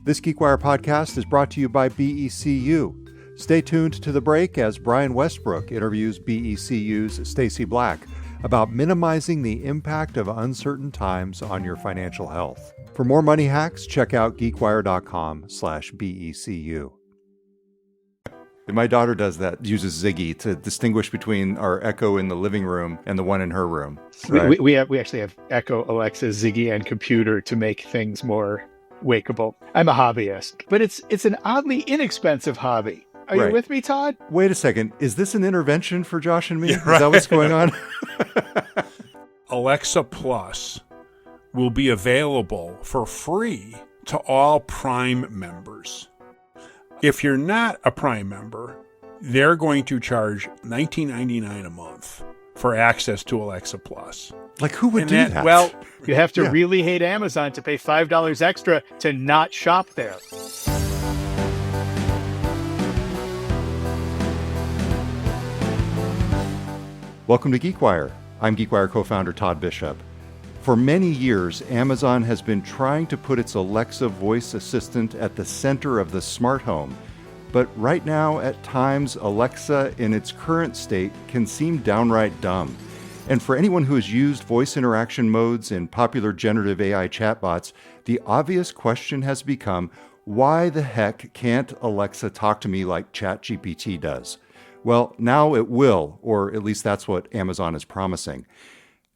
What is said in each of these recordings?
This GeekWire podcast is brought to you by BECU. Stay tuned to the break as Brian Westbrook interviews BECU's Stacy Black about minimizing the impact of uncertain times on your financial health. For more money hacks, check out geekwire.com/BECU. My daughter does that, uses Ziggy to distinguish between our Echo in the living room and the one in her room. Right? We actually have Echo, Alexa, Ziggy, and computer to make things more wakeable. I'm a hobbyist, but it's an oddly inexpensive hobby. Are you with me, Todd? Wait a second. Is this an intervention for Josh and me? Yeah, right. Is that what's going on? Alexa Plus will be available for free to all Prime members. If you're not a Prime member, they're going to charge $19.99 a month for access to Alexa Plus. Like, who would do that? Well, you have to really hate Amazon to pay $5 extra to not shop there. Welcome to GeekWire. I'm GeekWire co-founder Todd Bishop. For many years, Amazon has been trying to put its Alexa voice assistant at the center of the smart home. But right now, at times, Alexa in its current state can seem downright dumb. And for anyone who has used voice interaction modes in popular generative AI chatbots, the obvious question has become, why the heck can't Alexa talk to me like ChatGPT does? Well, now it will, or at least that's what Amazon is promising.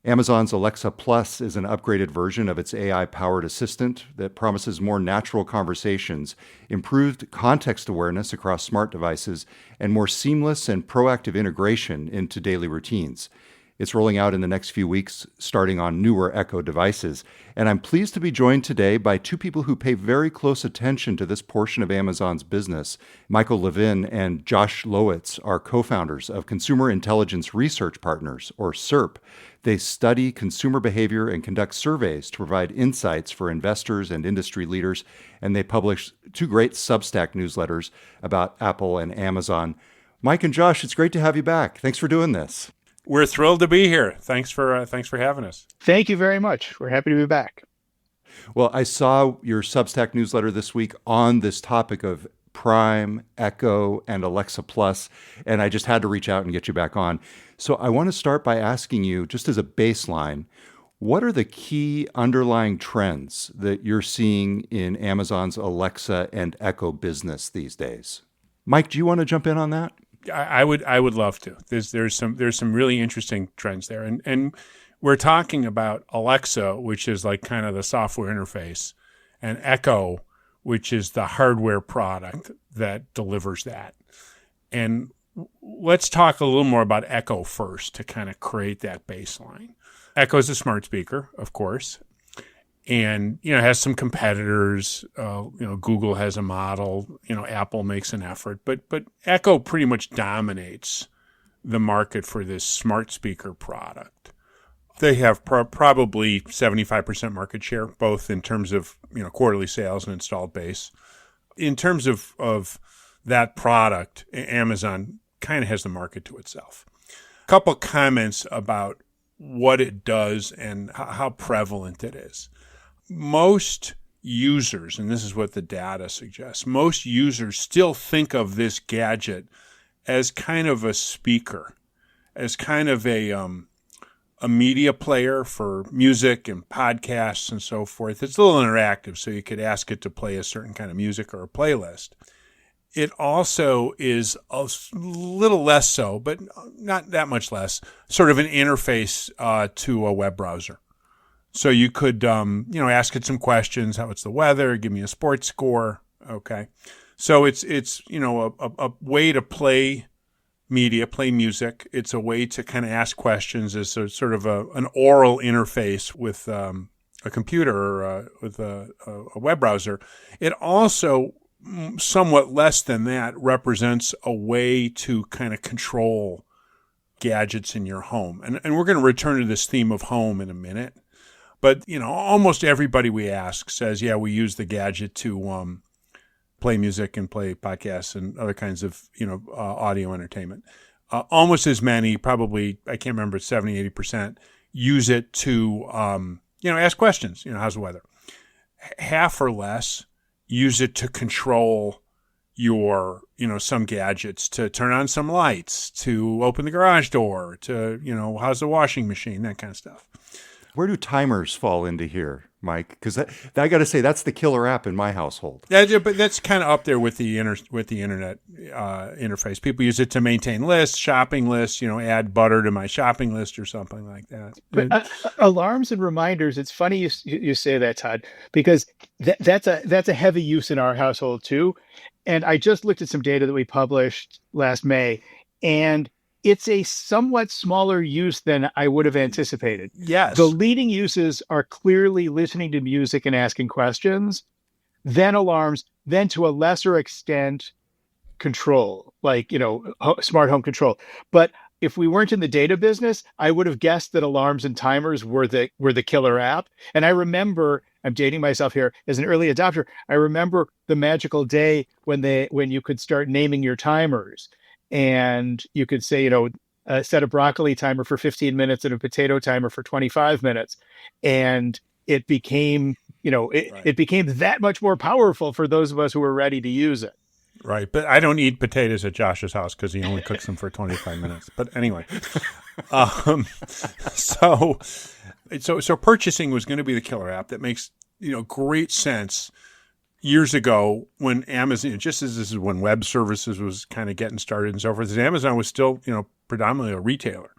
Amazon's Alexa Plus is an upgraded version of its AI-powered assistant that promises more natural conversations, improved context awareness across smart devices, and more seamless and proactive integration into daily routines. It's rolling out in the next few weeks, starting on newer Echo devices. And I'm pleased to be joined today by two people who pay very close attention to this portion of Amazon's business. Michael Levin and Josh Lowitz are co-founders of Consumer Intelligence Research Partners, or CIRP. They study consumer behavior and conduct surveys to provide insights for investors and industry leaders. And they publish two great Substack newsletters about Apple and Amazon. Mike and Josh, it's great to have you back. Thanks for doing this. We're thrilled to be here. Thanks for having us. Thank you very much. We're happy to be back. Well, I saw your Substack newsletter this week on this topic of Prime, Echo, and Alexa Plus, and I just had to reach out and get you back on. So I want to start by asking you, just as a baseline, what are the key underlying trends that you're seeing in Amazon's Alexa and Echo business these days? Mike, do you want to jump in on that? I would love to. There's some really interesting trends there, and we're talking about Alexa, which is like kind of the software interface, and Echo, which is the hardware product that delivers that. And let's talk a little more about Echo first to kind of create that baseline. Echo is a smart speaker, of course, and has some competitors. Google has a model. Apple makes an effort, but Echo pretty much dominates the market for this smart speaker product. They have probably 75% market share, both in terms of quarterly sales and installed base. In terms of that product, Amazon kind of has the market to itself. A couple comments about what it does and how prevalent it is. Most users, and this is what the data suggests, most users still think of this gadget as kind of a speaker, as kind of a media player for music and podcasts and so forth. It's a little interactive, so you could ask it to play a certain kind of music or a playlist. It also is a little less so, but not that much less, sort of an interface to a web browser. So you could, ask it some questions. What's the weather? Give me a sports score. Okay. So it's a way to play media, play music. It's a way to kind of ask questions as a sort of an oral interface with a computer or with a web browser. It also, somewhat less than that, represents a way to kind of control gadgets in your home. And we're going to return to this theme of home in a minute. But, almost everybody we ask says, yeah, we use the gadget to play music and play podcasts and other kinds of, audio entertainment. Almost as many, probably, I can't remember, 70, 80%, use it to, ask questions. How's the weather? Half or less use it to control your, some gadgets, to turn on some lights, to open the garage door, to, how's the washing machine, that kind of stuff. Where do timers fall into here, Mike? Because I got to say, that's the killer app in my household. Yeah, but that's kind of up there with the internet interface. People use it to maintain lists, shopping lists, add butter to my shopping list or something like that. But alarms and reminders, it's funny you say that, Todd, because that's a heavy use in our household too. And I just looked at some data that we published last May, and it's a somewhat smaller use than I would have anticipated. Yes. The leading uses are clearly listening to music and asking questions, then alarms, then to a lesser extent, control, like, smart home control. But if we weren't in the data business, I would have guessed that alarms and timers were the killer app. And I remember, I'm dating myself here, as an early adopter, I remember the magical day when you could start naming your timers. And you could say, set a broccoli timer for 15 minutes and a potato timer for 25 minutes. And it became, it became that much more powerful for those of us who were ready to use it. Right. But I don't eat potatoes at Josh's house because he only cooks them for 25 minutes. But anyway, so purchasing was going to be the killer app. That makes, great sense. Years ago, when Amazon, just as this is when web services was kind of getting started and so forth, Amazon was still, predominantly a retailer.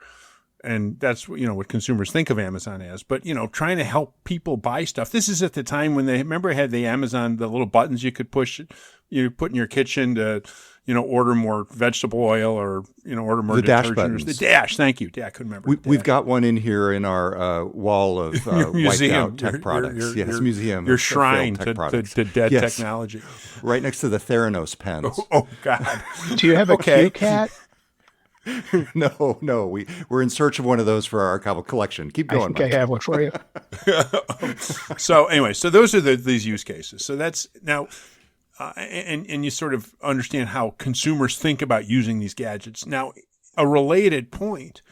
And that's, what consumers think of Amazon as. But, trying to help people buy stuff. This is at the time when they, remember, had the Amazon, the little buttons you could push, you put in your kitchen to, order more vegetable oil or, order more the detergent. dash buttons. The dash, thank you. Yeah, I couldn't remember. We've got one in here in our wall of wiped out tech products. Yes, museum. Your shrine to dead yes. technology. Right next to the Theranos pens. Oh God. Do you have a Q cat? No. We're in search of one of those for our archival collection. Keep going. I think I have one for you. So anyway, so those are these use cases. So that's now, and you sort of understand how consumers think about using these gadgets. Now, a related point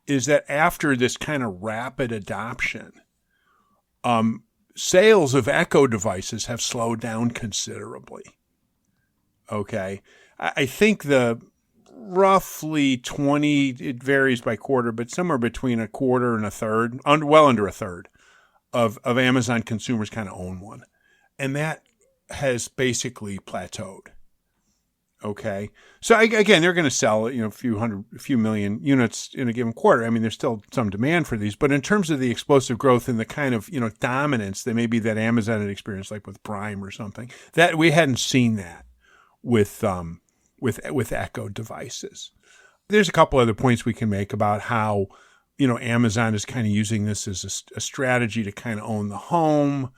is that after this kind of rapid adoption, sales of Echo devices have slowed down considerably. Okay. I think the roughly 20, it varies by quarter, but somewhere between a quarter and a third, well under a third of Amazon consumers kind of own one. And that has basically plateaued. Okay. So again, they're going to sell, a few million units in a given quarter. I mean, there's still some demand for these, but in terms of the explosive growth and the kind of, dominance that maybe that Amazon had experienced, like with Prime or something, that we hadn't seen that with Echo devices. There's a couple other points we can make about how, Amazon is kind of using this as a strategy to kind of own the home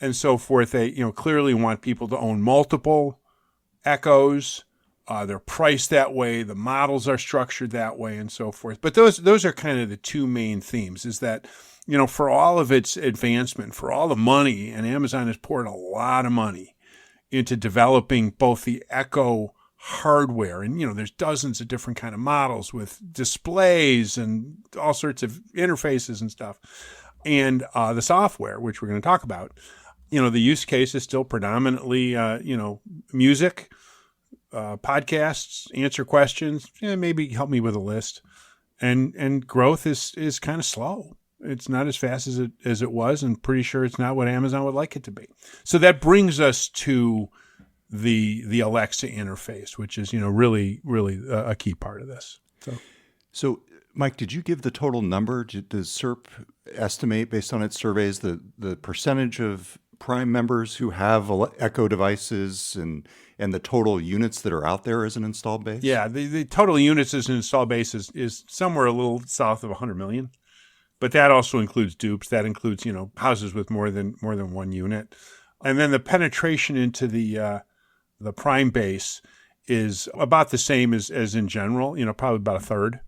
and so forth. They, clearly want people to own multiple Echoes. They're priced that way. The models are structured that way and so forth. But those are kind of the two main themes, is that, for all of its advancement, for all the money, and Amazon has poured a lot of money into developing both the Echo hardware, and there's dozens of different kind of models with displays and all sorts of interfaces and stuff, and the software, which we're going to talk about. The use case is still predominantly music, podcasts, answer questions, maybe help me with a list, and growth is kind of slow. It's not as fast as it was, and pretty sure it's not what Amazon would like it to be. So that brings us to the Alexa interface, which is, really, really a key part of this. So Mike, did you give the total number? Does SERP estimate, based on its surveys, the percentage of Prime members who have Echo devices and the total units that are out there as an installed base? Yeah, the total units as an installed base is somewhere a little south of 100 million. But that also includes dupes. That includes, houses with more than one unit. And then the penetration into the Prime base is about the same as in general, probably about a third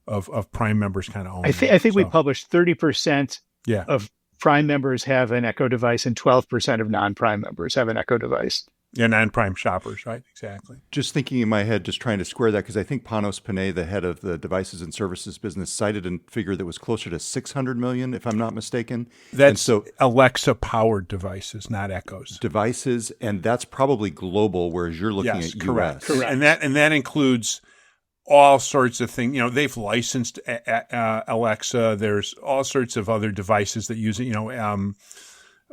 of Prime members kind of own. I think we published 30% of Prime members have an Echo device and 12% of non-Prime members have an Echo device. Yeah, non-prime shoppers, right? Exactly. Just thinking in my head, just trying to square that, because I think Panos Panay, the head of the devices and services business, cited a figure that was closer to 600 million, if I'm not mistaken. That's Alexa-powered devices, not Echoes. Devices, and that's probably global, whereas you're looking at correct. US. Correct. And that includes all sorts of things. They've licensed Alexa. There's all sorts of other devices that use it.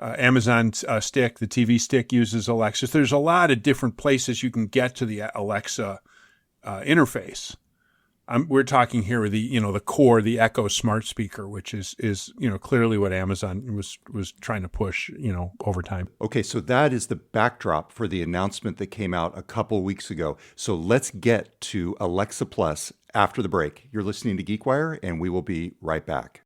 Amazon stick, the TV stick uses Alexa. So there's a lot of different places you can get to the Alexa interface. We're talking here with the core, the Echo smart speaker, which is clearly what Amazon was trying to push over time. Okay, so that is the backdrop for the announcement that came out a couple weeks ago. So let's get to Alexa Plus after the break. You're listening to GeekWire, and we will be right back.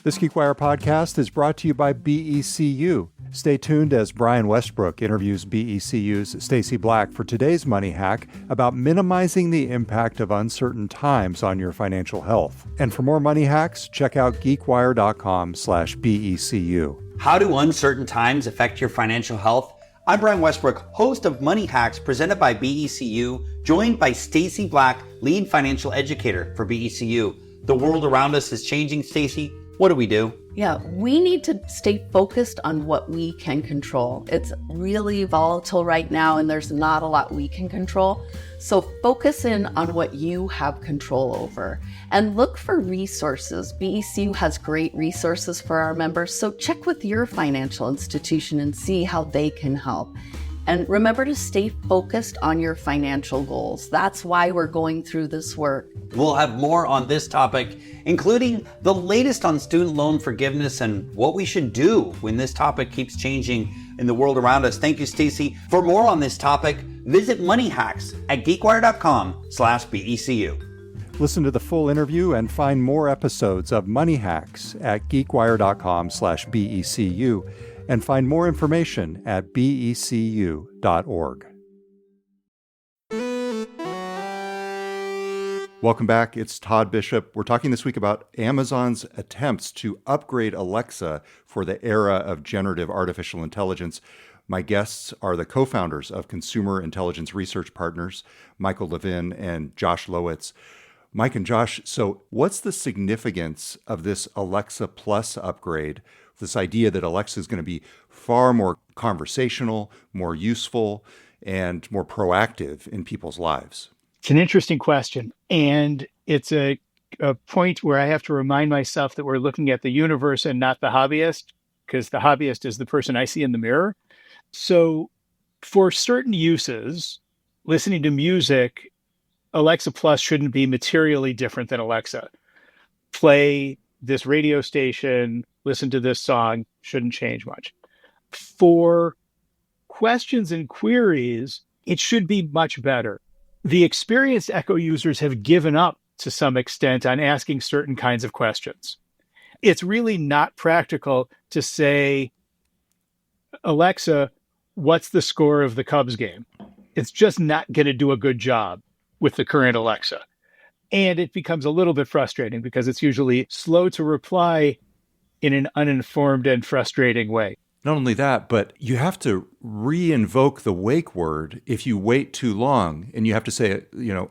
This GeekWire podcast is brought to you by BECU. Stay tuned as Brian Westbrook interviews BECU's Stacy Black for today's Money Hack about minimizing the impact of uncertain times on your financial health. And for more money hacks, check out geekwire.com/BECU. How do uncertain times affect your financial health? I'm Brian Westbrook, host of Money Hacks presented by BECU, joined by Stacy Black, lead financial educator for BECU. The world around us is changing, Stacy. What do we do? Yeah, we need to stay focused on what we can control. It's really volatile right now, and there's not a lot we can control. So focus in on what you have control over and look for resources. BECU has great resources for our members, so check with your financial institution and see how they can help. And remember to stay focused on your financial goals. That's why we're going through this work. We'll have more on this topic, including the latest on student loan forgiveness and what we should do when this topic keeps changing in the world around us. Thank you, Stacy. For more on this topic, visit Money Hacks at geekwire.com/BECU. Listen to the full interview and find more episodes of Money Hacks at geekwire.com/BECU. And find more information at becu.org. Welcome back. It's Todd Bishop. We're talking this week about Amazon's attempts to upgrade Alexa for the era of generative artificial intelligence. My guests are the co-founders of Consumer Intelligence Research Partners, Michael Levin and Josh Lowitz. Mike and Josh, so what's the significance of this Alexa Plus upgrade? This idea that Alexa is going to be far more conversational, more useful, and more proactive in people's lives? It's an interesting question. And it's a point where I have to remind myself that we're looking at the universe and not the hobbyist, because the hobbyist is the person I see in the mirror. So for certain uses, listening to music, Alexa Plus shouldn't be materially different than Alexa. Play this radio station, listen to this song, shouldn't change much. For questions and queries, it should be much better. The experienced Echo users have given up to some extent on asking certain kinds of questions. It's really not practical to say, Alexa, what's the score of the Cubs game? It's just not going to do a good job with the current Alexa. And it becomes a little bit frustrating because it's usually slow to reply in an uninformed and frustrating way. Not only that, but you have to re-invoke the wake word if you wait too long, and you have to say,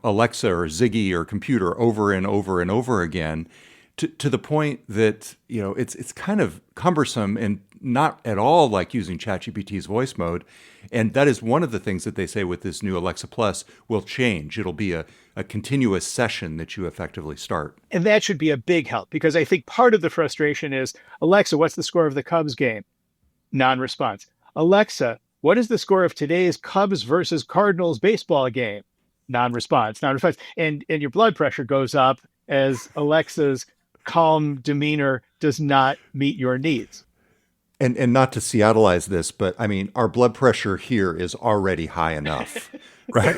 Alexa or Ziggy or computer over and over and over again, to the point that, it's kind of cumbersome and not at all like using ChatGPT's voice mode. And that is one of the things that they say with this new Alexa Plus will change. It'll be a continuous session that you effectively start. And that should be a big help, because I think part of the frustration is, Alexa, what's the score of the Cubs game? Non-response. Alexa, what is the score of today's Cubs versus Cardinals baseball game? Non-response. And your blood pressure goes up as Alexa's calm demeanor does not meet your needs. And not to Seattleize this, but I mean, our blood pressure here is already high enough, right?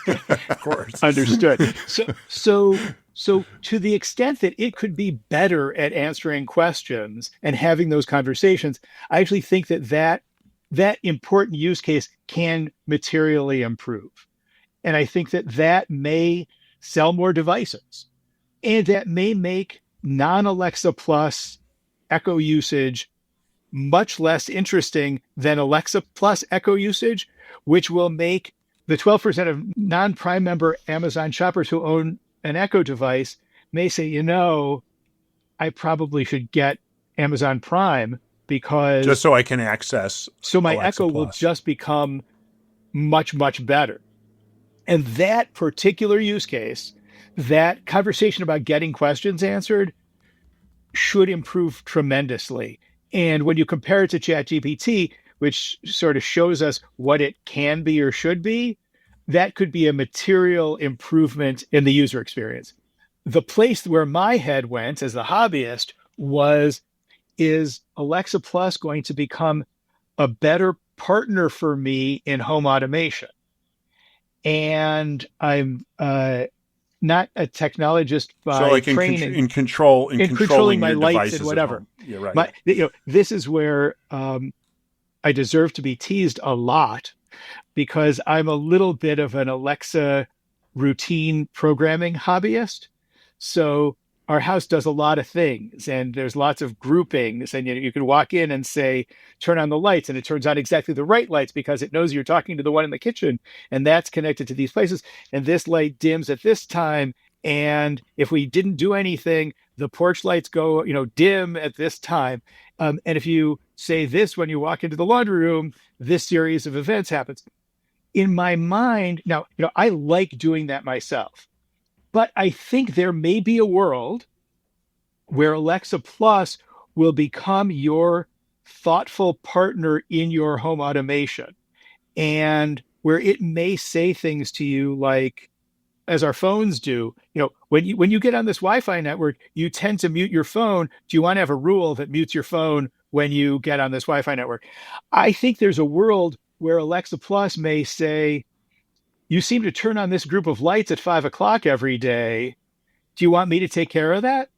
Of course. Understood. So to the extent that it could be better at answering questions and having those conversations, I actually think that important use case can materially improve. And I think that may sell more devices, and that may make non-Alexa Plus Echo usage much less interesting than Alexa plus Echo usage, which will make the 12% of non-Prime member Amazon shoppers who own an Echo device may say, I probably should get Amazon Prime because just so I can access my Alexa Echo will Plus. just become much, much better. And that particular use case, that conversation about getting questions answered should improve tremendously. And when you compare it to ChatGPT, which sort of shows us what it can be or should be, that could be a material improvement in the user experience. The place where my head went as the hobbyist was, is Alexa Plus going to become a better partner for me in home automation? And I'm not a technologist by so like training. in controlling my your lights devices and whatever. Yeah, right. This is where I deserve to be teased a lot, because I'm a little bit of an Alexa routine programming hobbyist. So our house does a lot of things, and there's lots of groupings, and you can walk in and say, turn on the lights, and it turns on exactly the right lights because it knows you're talking to the one in the kitchen, and that's connected to these places. And this light dims at this time. And if we didn't do anything, the porch lights go, dim at this time. And if you say this when you walk into the laundry room, this series of events happens. In my mind, now, I like doing that myself, but I think there may be a world where Alexa Plus will become your thoughtful partner in your home automation, and where it may say things to you like, as our phones do, when you get on this Wi-Fi network, you tend to mute your phone. Do you want to have a rule that mutes your phone when you get on this Wi-Fi network? I think there's a world where Alexa Plus may say, you seem to turn on this group of lights at 5:00 every day. Do you want me to take care of that?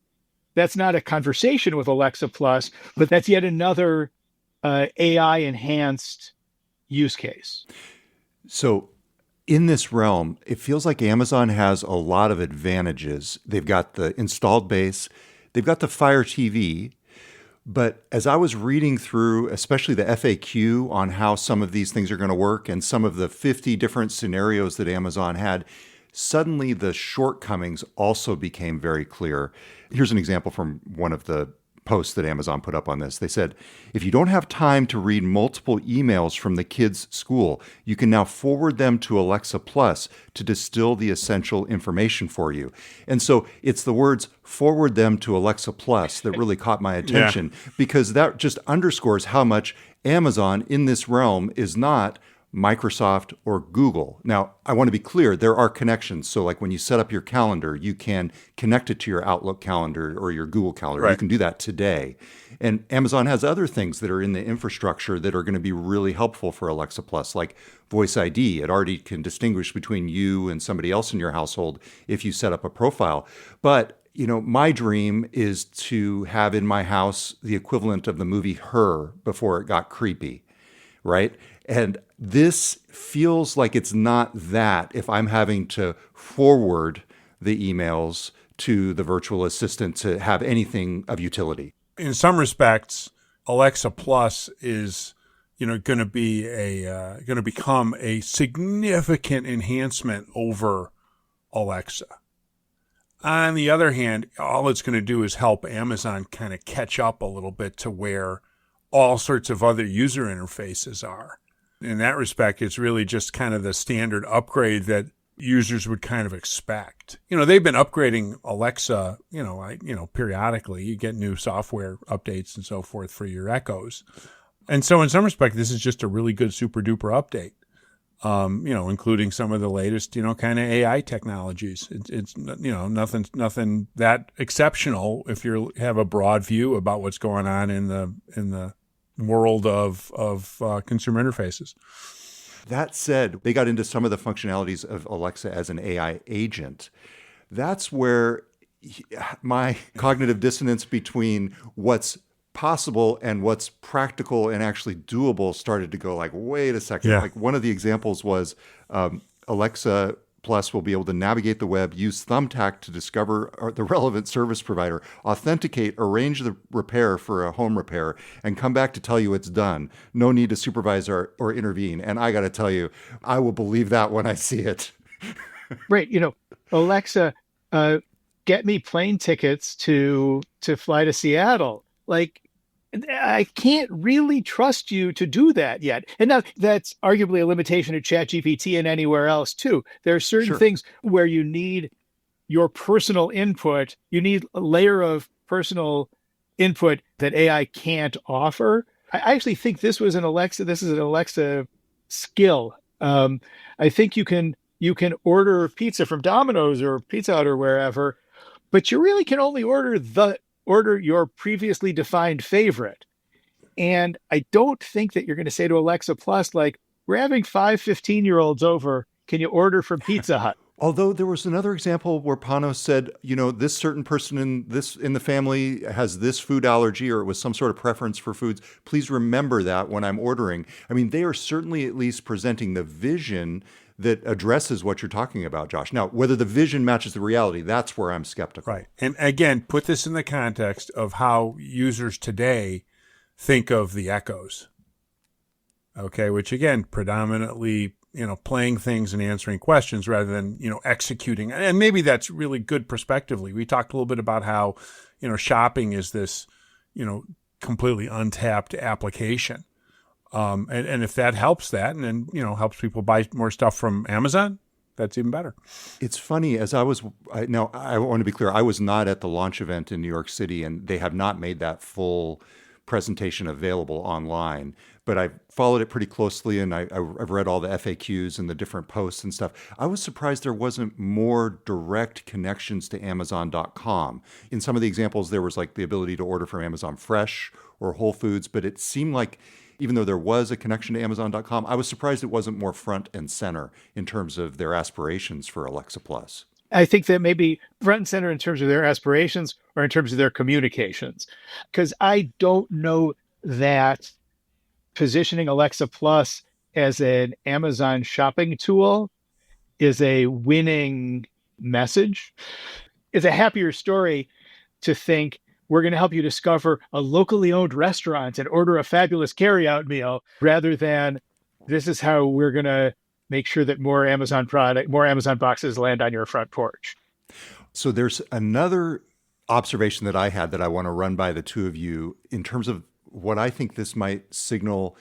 That's not a conversation with Alexa Plus, but that's yet another AI enhanced use case. So in this realm, it feels like Amazon has a lot of advantages. They've got the installed base, they've got the Fire TV. But as I was reading through, especially the FAQ on how some of these things are going to work and some of the 50 different scenarios that Amazon had, suddenly the shortcomings also became very clear. Here's an example from one of the posts that Amazon put up on this. They said, if you don't have time to read multiple emails from the kids' school, you can now forward them to Alexa Plus to distill the essential information for you. And so it's the words forward them to Alexa Plus that really caught my attention, because that just underscores how much Amazon in this realm is not Microsoft or Google. Now, I want to be clear, there are connections. So like when you set up your calendar, you can connect it to your Outlook calendar or your Google calendar. Right. You can do that today. And Amazon has other things that are in the infrastructure that are going to be really helpful for Alexa Plus, like Voice ID. It already can distinguish between you and somebody else in your household if you set up a profile. But my dream is to have in my house the equivalent of the movie Her before it got creepy, right? And this feels like it's not that if I'm having to forward the emails to the virtual assistant to have anything of utility. In some respects, Alexa Plus is, going to become a significant enhancement over Alexa. On the other hand, all it's going to do is help Amazon kind of catch up a little bit to where all sorts of other user interfaces are. In that respect, it's really just kind of the standard upgrade that users would kind of expect. They've been upgrading Alexa, periodically. You get new software updates and so forth for your Echoes. And so in some respect, this is just a really good super duper update, including some of the latest, kind of AI technologies. It's nothing that exceptional if you have a broad view about what's going on in the world of consumer interfaces. That said, they got into some of the functionalities of Alexa as an AI agent. That's where my cognitive dissonance between what's possible and what's practical and actually doable started to go like, wait a second. Yeah. Like one of the examples was Alexa Plus will be able to navigate the web, use Thumbtack to discover the relevant service provider, authenticate, arrange the repair for a home repair, and come back to tell you it's done. No need to supervise or intervene. And I got to tell you, I will believe that when I see it. Right. Alexa, get me plane tickets to fly to Seattle. Like, I can't really trust you to do that yet. And now that's arguably a limitation of ChatGPT and anywhere else too. There are certain things where you need your personal input. You need a layer of personal input that AI can't offer. I actually think this is an Alexa skill. I think you can order pizza from Domino's or Pizza Hut or wherever, but you really can only order your previously defined favorite. And I don't think that you're going to say to Alexa Plus, like, we're having 5 15-year-olds over. Can you order from Pizza Hut? Although there was another example where Panos said, this certain person in the family has this food allergy, or it was some sort of preference for foods. Please remember that when I'm ordering. I mean, they are certainly at least presenting the vision that addresses what you're talking about, Josh. Now, whether the vision matches the reality, that's where I'm skeptical. Right. And again, put this in the context of how users today think of the Echoes. Okay, which again, predominantly, playing things and answering questions rather than, executing. And maybe that's really good prospectively. We talked a little bit about how, shopping is this, completely untapped application. And if that helps that and then, helps people buy more stuff from Amazon, that's even better. It's funny, I want to be clear, I was not at the launch event in New York City, and they have not made that full presentation available online, but I've followed it pretty closely, and I've read all the FAQs and the different posts and stuff. I was surprised there wasn't more direct connections to Amazon.com. In some of the examples, there was like the ability to order from Amazon Fresh or Whole Foods, but it seemed like even though there was a connection to Amazon.com, I was surprised it wasn't more front and center in terms of their aspirations for Alexa Plus. I think that maybe front and center in terms of their aspirations or in terms of their communications, because I don't know that positioning Alexa Plus as an Amazon shopping tool is a winning message. It's a happier story to think we're going to help you discover a locally owned restaurant and order a fabulous carryout meal, rather than this is how we're going to make sure that more Amazon boxes land on your front porch. So there's another observation that I had that I want to run by the two of you in terms of what I think this might signal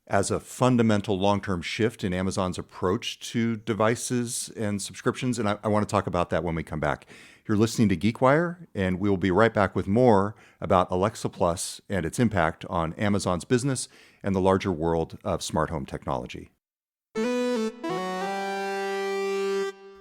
as a fundamental long-term shift in Amazon's approach to devices and subscriptions. And I want to talk about that when we come back. You're listening to GeekWire, and we'll be right back with more about Alexa Plus and its impact on Amazon's business and the larger world of smart home technology.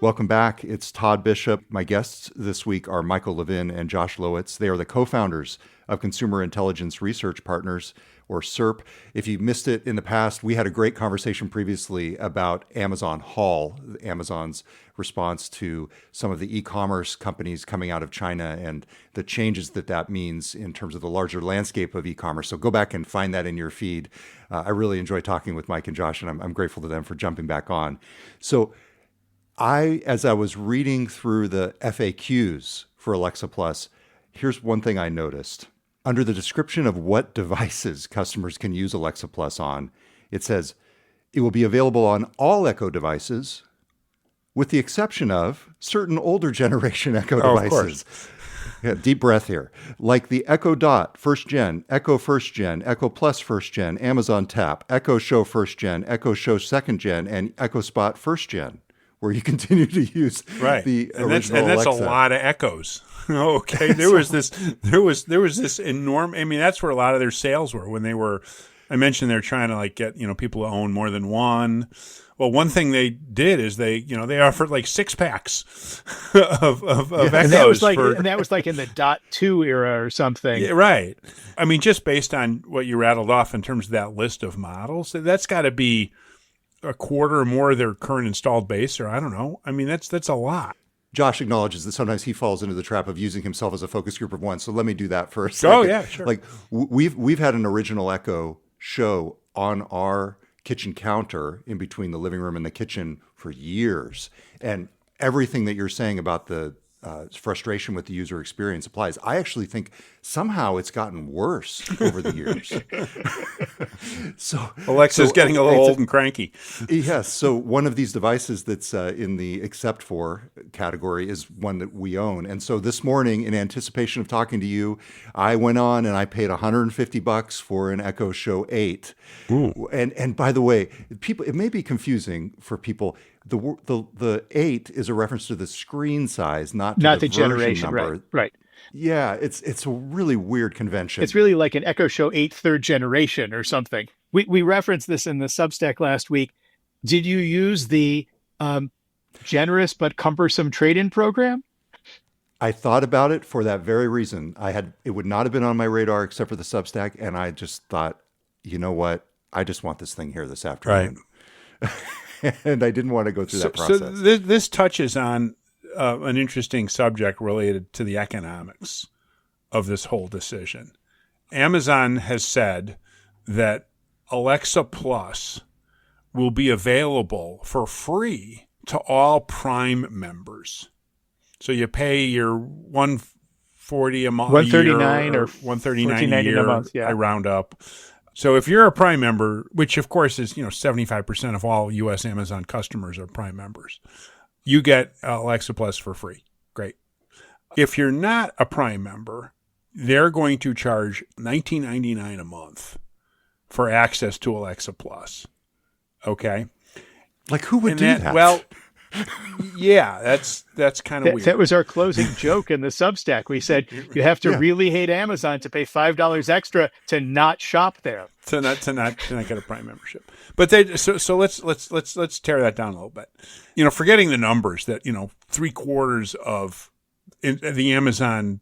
Welcome back. It's Todd Bishop. My guests this week are Michael Levin and Josh Lowitz. They are the co-founders of Consumer Intelligence Research Partners, or CIRP. If you missed it in the past, we had a great conversation previously about Amazon Haul, Amazon's response to some of the e-commerce companies coming out of China and the changes that means in terms of the larger landscape of e-commerce. So go back and find that in your feed. I really enjoy talking with Mike and Josh, and I'm grateful to them for jumping back on. So as I was reading through the FAQs for Alexa Plus, here's one thing I noticed. Under the description of what devices customers can use Alexa Plus on, it says it will be available on all Echo devices, with the exception of certain older generation Echo devices. Of course. Yeah, deep breath here. Like the Echo Dot first gen, Echo first gen, Echo Plus first gen, Amazon Tap, Echo Show first gen, Echo Show second gen, and Echo Spot first gen, where you continue to use the original and that's Alexa. A lot of Echoes. Okay, there was this enormous. I mean, that's where a lot of their sales were when they were. I mentioned they're trying to get people to own more than one. Well, one thing they did is they offered 6-packs of Echoes, and that was like in the .2 era or something. Yeah, right. I mean, just based on what you rattled off in terms of that list of models, that's got to be a quarter or more of their current installed base, or I don't know. I mean, that's a lot. Josh acknowledges that sometimes he falls into the trap of using himself as a focus group of one. So let me do that for a second. Oh yeah, sure. We've had an original Echo show on our kitchen counter in between the living room and the kitchen for years. And everything that you're saying about the frustration with the user experience applies. I actually think somehow it's gotten worse over the years. Alexa's getting a little old and cranky. Yes. So one of these devices that's in the except for category is one that we own. And so this morning, in anticipation of talking to you, I went on and I paid $150 for an Echo Show 8. Ooh. And by the way, people, it may be confusing for people. The 8 is a reference to the screen size, not the generation number. Right. Yeah, it's a really weird convention. It's really like an Echo Show 8 third generation or something. We referenced this in the Substack last week. Did you use the generous but cumbersome trade-in program? I thought about it for that very reason. It would not have been on my radar except for the Substack, and I just thought, you know what? I just want this thing here this afternoon. Right. And I didn't want to go through that process. So this touches on an interesting subject related to the economics of this whole decision. Amazon has said that Alexa Plus will be available for free to all Prime members. So you pay your $140 a month, $139 or $139 a year. A month, yeah. I round up. So if you're a Prime member, which of course is 75% of all U.S. Amazon customers are Prime members, you get Alexa Plus for free. Great. If you're not a Prime member, they're going to charge $19.99 a month for access to Alexa Plus. Okay. Like who would do that? Well, yeah, that's kind of weird. That was our closing joke in the Substack. We said you have to really hate Amazon to pay $5 extra to not shop there. To not get a Prime membership. But so let's tear that down a little bit. Forgetting the numbers that 3/4 of the Amazon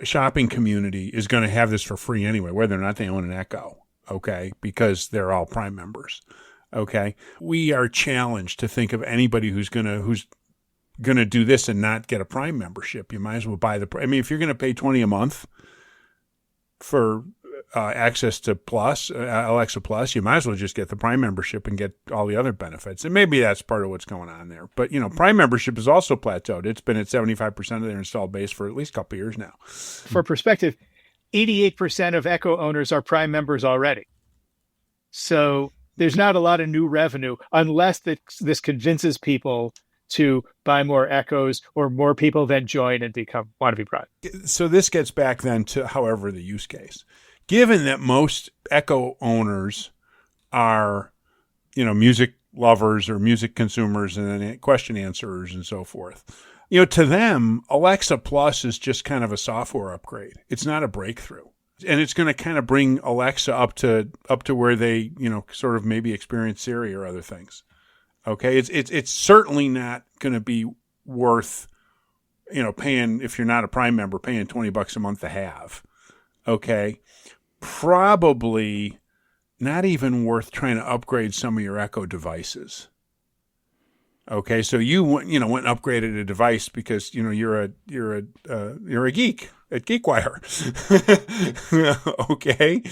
shopping community is going to have this for free anyway, whether or not they own an Echo. Okay, because they're all Prime members. Okay, we are challenged to think of anybody who's gonna do this and not get a Prime membership. You might as well buy if you're gonna pay $20 a month for access to Plus, Alexa Plus, you might as well just get the Prime membership and get all the other benefits. And maybe that's part of what's going on there. But Prime membership is also plateaued. It's been at 75% of their installed base for at least a couple of years now. For perspective, 88% of Echo owners are Prime members already. So there's not a lot of new revenue unless this convinces people to buy more Echoes or more people then join and want to be Prime. So this gets back then to, however, the use case. Given that most Echo owners are, music lovers or music consumers and then question answerers and so forth, to them, Alexa Plus is just kind of a software upgrade. It's not a breakthrough. And it's going to kind of bring Alexa up to where they, sort of maybe experience Siri or other things. Okay, it's certainly not going to be worth, paying, if you're not a Prime member, paying $20 a month to have. Okay, probably not even worth trying to upgrade some of your Echo devices. Okay, so you went and upgraded a device because you're a geek at GeekWire. Okay,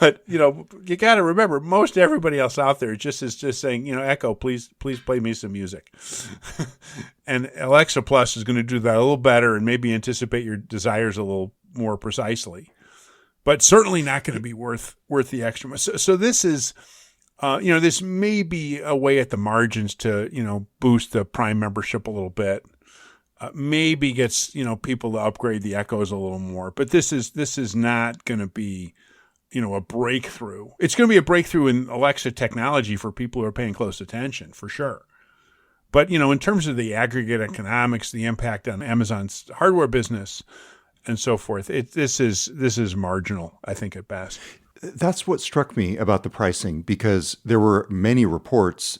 but you got to remember, most everybody else out there is just saying, Echo, please play me some music. And Alexa Plus is going to do that a little better and maybe anticipate your desires a little more precisely, but certainly not going to be worth the extra. So this is. This may be a way at the margins to, boost the Prime membership a little bit. Maybe gets, people to upgrade the Echoes a little more. But this is not going to be, a breakthrough. It's going to be a breakthrough in Alexa technology for people who are paying close attention, for sure. But, in terms of the aggregate economics, the impact on Amazon's hardware business and so forth, this is marginal, I think, at best. That's what struck me about the pricing, because there were many reports,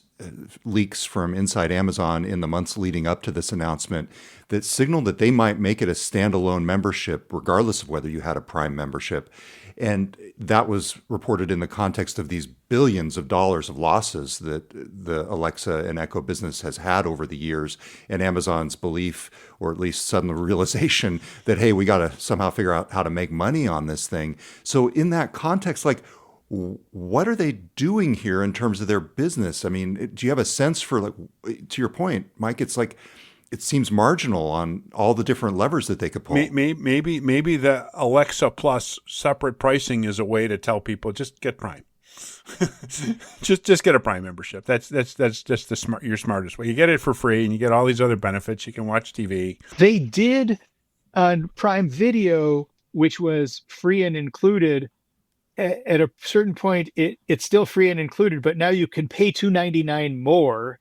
leaks from inside Amazon in the months leading up to this announcement that signaled that they might make it a standalone membership, regardless of whether you had a Prime membership. And that was reported in the context of these billions of dollars of losses that the Alexa and Echo business has had over the years, and Amazon's belief, or at least sudden realization that, hey, we got to somehow figure out how to make money on this thing. So in that context, What are they doing here in terms of their business? I mean, do you have a sense for, like, to your point, Mike, it's like, it seems marginal on all the different levers that they could pull. Maybe the Alexa Plus separate pricing is a way to tell people, just get Prime. just get a Prime membership. That's just your smartest way. You get it for free, and you get all these other benefits. You can watch TV. They did on Prime Video, which was free and included. At a certain point, it's still free and included, but now you can pay $2.99 more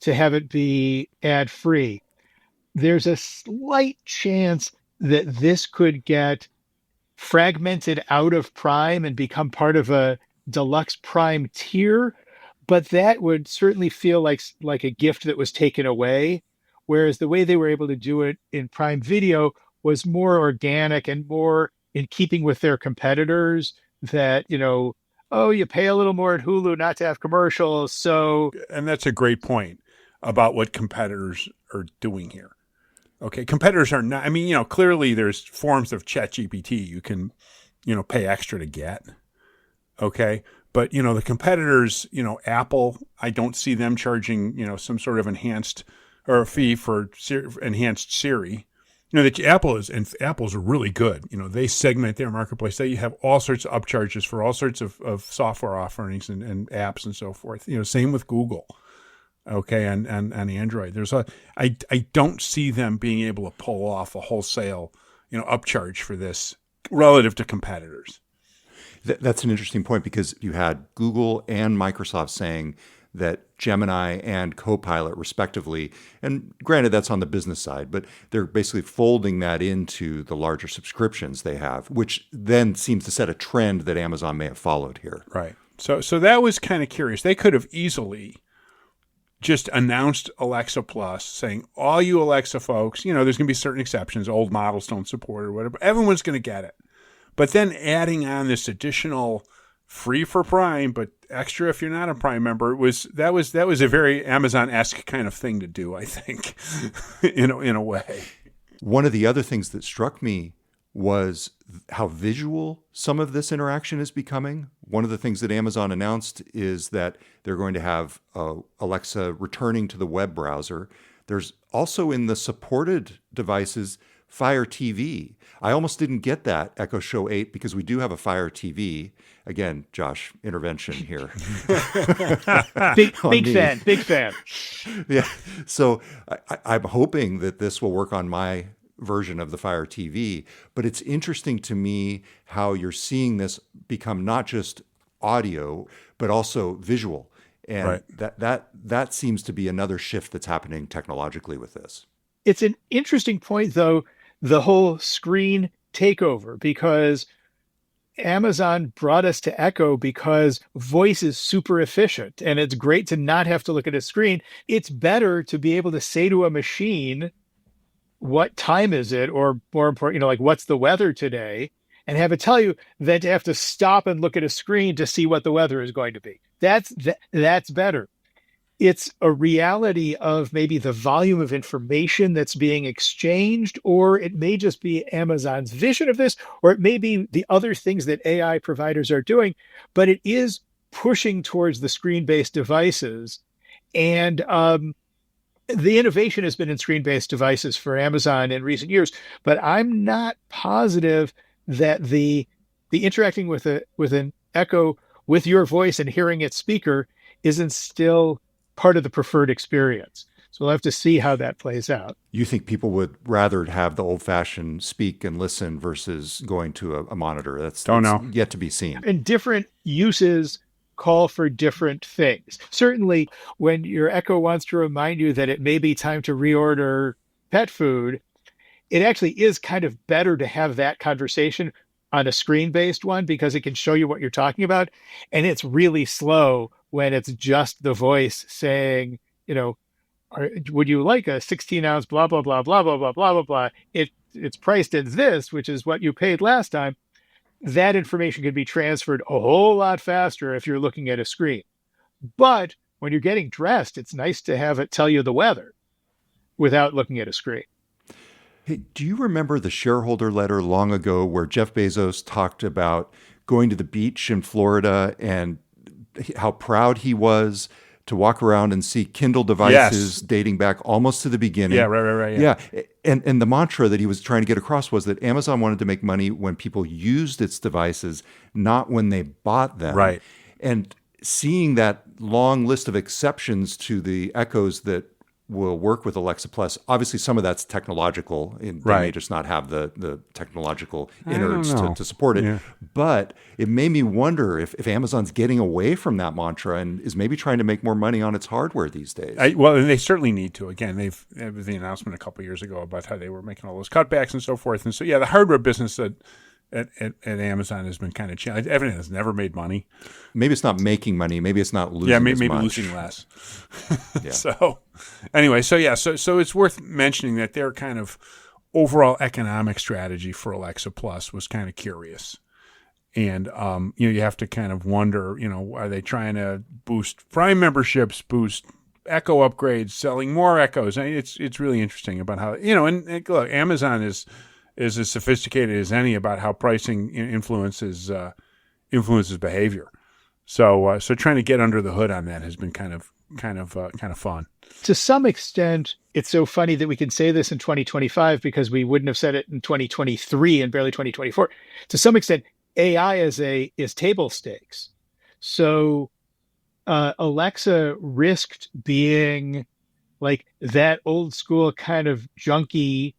to have it be ad free. There's a slight chance that this could get fragmented out of Prime and become part of a deluxe Prime tier, but that would certainly feel like a gift that was taken away. Whereas the way they were able to do it in Prime Video was more organic and more in keeping with their competitors, that, oh, you pay a little more at Hulu not to have commercials. So, and that's a great point about what competitors are doing here. Okay, competitors are not, clearly there's forms of ChatGPT you can, pay extra to get. Okay, but, the competitors, Apple, I don't see them charging, some sort of enhanced or a fee for enhanced Siri. That Apple's really good. They segment their marketplace. They have all sorts of upcharges for all sorts of software offerings and apps and so forth. Same with Google. Okay, and Android. I don't see them being able to pull off a wholesale, upcharge for this relative to competitors. That's an interesting point, because you had Google and Microsoft saying that Gemini and Copilot, respectively, and granted that's on the business side, but they're basically folding that into the larger subscriptions they have, which then seems to set a trend that Amazon may have followed here. Right. So that was kind of curious. They could have easily just announced Alexa Plus, saying, all you Alexa folks, there's going to be certain exceptions, old models don't support it or whatever, everyone's going to get it. But then adding on this additional free for Prime, but extra if you're not a Prime member, that was a very Amazon-esque kind of thing to do, I think, in a way. One of the other things that struck me was how visual some of this interaction is becoming. One of the things that Amazon announced is that they're going to have Alexa returning to the web browser. There's also, in the supported devices, Fire TV. I almost didn't get that Echo Show 8 because we do have a Fire TV. Again, Josh, intervention here. Big fan. Yeah. So I'm hoping that this will work on my version of the Fire TV. But it's interesting to me how you're seeing this become not just audio, but also visual. And right. that seems to be another shift that's happening technologically with this. It's an interesting point, though, the whole screen takeover, because Amazon brought us to Echo because voice is super efficient and it's great to not have to look at a screen. It's better to be able to say to a machine, what time is it? Or more important, like, what's the weather today? And have it tell you, than to have to stop and look at a screen to see what the weather is going to be. That's better. It's a reality of maybe the volume of information that's being exchanged, or it may just be Amazon's vision of this, or it may be the other things that AI providers are doing, but it is pushing towards the screen-based devices. And the innovation has been in screen-based devices for Amazon in recent years, but I'm not positive that the interacting with an Echo with your voice and hearing its speaker isn't still part of the preferred experience. So we'll have to see how that plays out. You think people would rather have the old-fashioned speak and listen versus going to a monitor? That's yet to be seen. And different uses call for different things. Certainly, when your Echo wants to remind you that it may be time to reorder pet food, it actually is kind of better to have that conversation on a screen-based one, because it can show you what you're talking about. And it's really slow when it's just the voice saying, would you like a 16-ounce blah, blah, blah, blah, blah, blah, blah, blah, blah. It's priced at this, which is what you paid last time. That information can be transferred a whole lot faster if you're looking at a screen. But when you're getting dressed, it's nice to have it tell you the weather without looking at a screen. Hey, do you remember the shareholder letter long ago where Jeff Bezos talked about going to the beach in Florida and how proud he was to walk around and see Kindle devices dating back almost to the beginning. Yeah, right. Yeah. And the mantra that he was trying to get across was that Amazon wanted to make money when people used its devices, not when they bought them. Right. And seeing that long list of exceptions to the Echoes that will work with Alexa Plus, obviously some of that's technological, and they may just not have the technological innards to support it. Yeah. But it made me wonder if Amazon's getting away from that mantra and is maybe trying to make more money on its hardware these days. Well, and they certainly need to. Again, there was the announcement a couple of years ago about how they were making all those cutbacks and so forth. And so, the hardware business at Amazon has been kind of challenged. Everything has never made money. Maybe it's not making money. Maybe it's not losing. Yeah, maybe much. Losing less. So anyway, so it's worth mentioning that their kind of overall economic strategy for Alexa Plus was kind of curious, and you have to kind of wonder, are they trying to boost Prime memberships, boost Echo upgrades, selling more Echoes? I mean, it's really interesting about how and look, Amazon is as sophisticated as any about how pricing influences behavior. So trying to get under the hood on that has been kind of fun. To some extent, it's so funny that we can say this in 2025 because we wouldn't have said it in 2023 and barely 2024. To some extent, AI is table stakes. So Alexa risked being like that old school kind of junky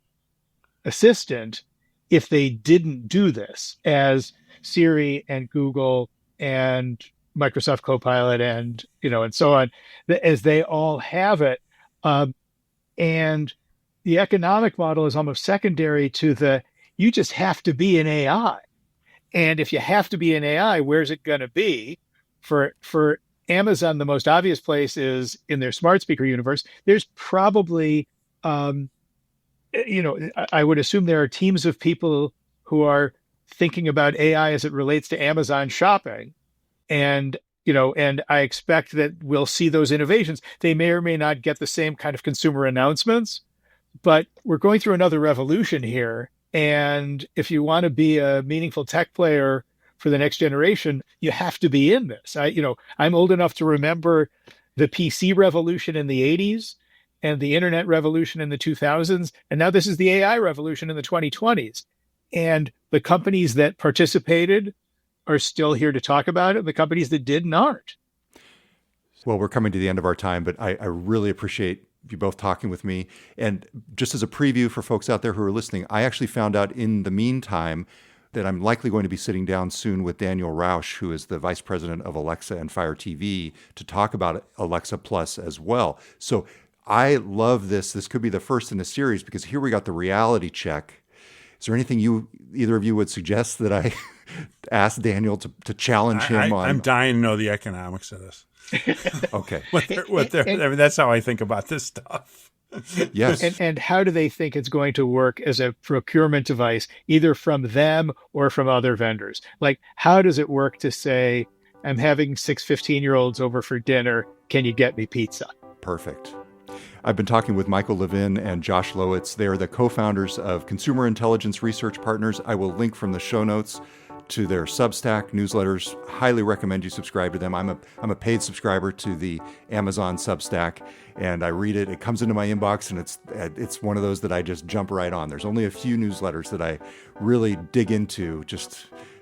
assistant if they didn't do this, as Siri and Google and Microsoft Copilot and and so on, as they all have it. And the economic model is almost secondary to you just have to be an AI. And if you have to be an AI, where's it going to be? For Amazon, the most obvious place is in their smart speaker universe. There's probably I would assume there are teams of people who are thinking about AI as it relates to Amazon shopping. And I expect that we'll see those innovations. They may or may not get the same kind of consumer announcements, but we're going through another revolution here. And if you want to be a meaningful tech player for the next generation, you have to be in this. I'm old enough to remember the PC revolution in the 80s. And the internet revolution in the 2000s. And now this is the AI revolution in the 2020s. And the companies that participated are still here to talk about it. The companies that didn't aren't. Well, we're coming to the end of our time, but I really appreciate you both talking with me. And just as a preview for folks out there who are listening, I actually found out in the meantime that I'm likely going to be sitting down soon with Daniel Rausch, who is the vice president of Alexa and Fire TV, to talk about Alexa Plus as well. So I love this. This could be the first in a series because here we got the reality check. Is there anything either of you would suggest that I ask Daniel to challenge him on? I'm dying to know the economics of this. Okay. That's how I think about this stuff. Yes. And how do they think it's going to work as a procurement device, either from them or from other vendors? Like, how does it work to say, I'm having 6 15-year-olds over for dinner. Can you get me pizza? Perfect. I've been talking with Michael Levin and Josh Lowitz. They're the co-founders of Consumer Intelligence Research Partners. I will link from the show notes to their Substack newsletters. Highly recommend you subscribe to them. I'm a paid subscriber to the Amazon Substack, and I read it. It comes into my inbox, and it's one of those that I just jump right on. There's only a few newsletters that I really dig into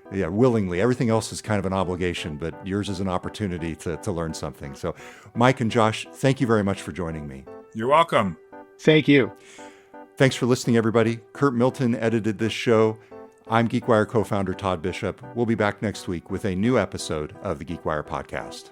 willingly. Everything else is kind of an obligation, but yours is an opportunity to learn something. So Mike and Josh, thank you very much for joining me. You're welcome. Thank you. Thanks for listening, everybody. Curt Milton edited this show. I'm GeekWire co-founder Todd Bishop. We'll be back next week with a new episode of the GeekWire podcast.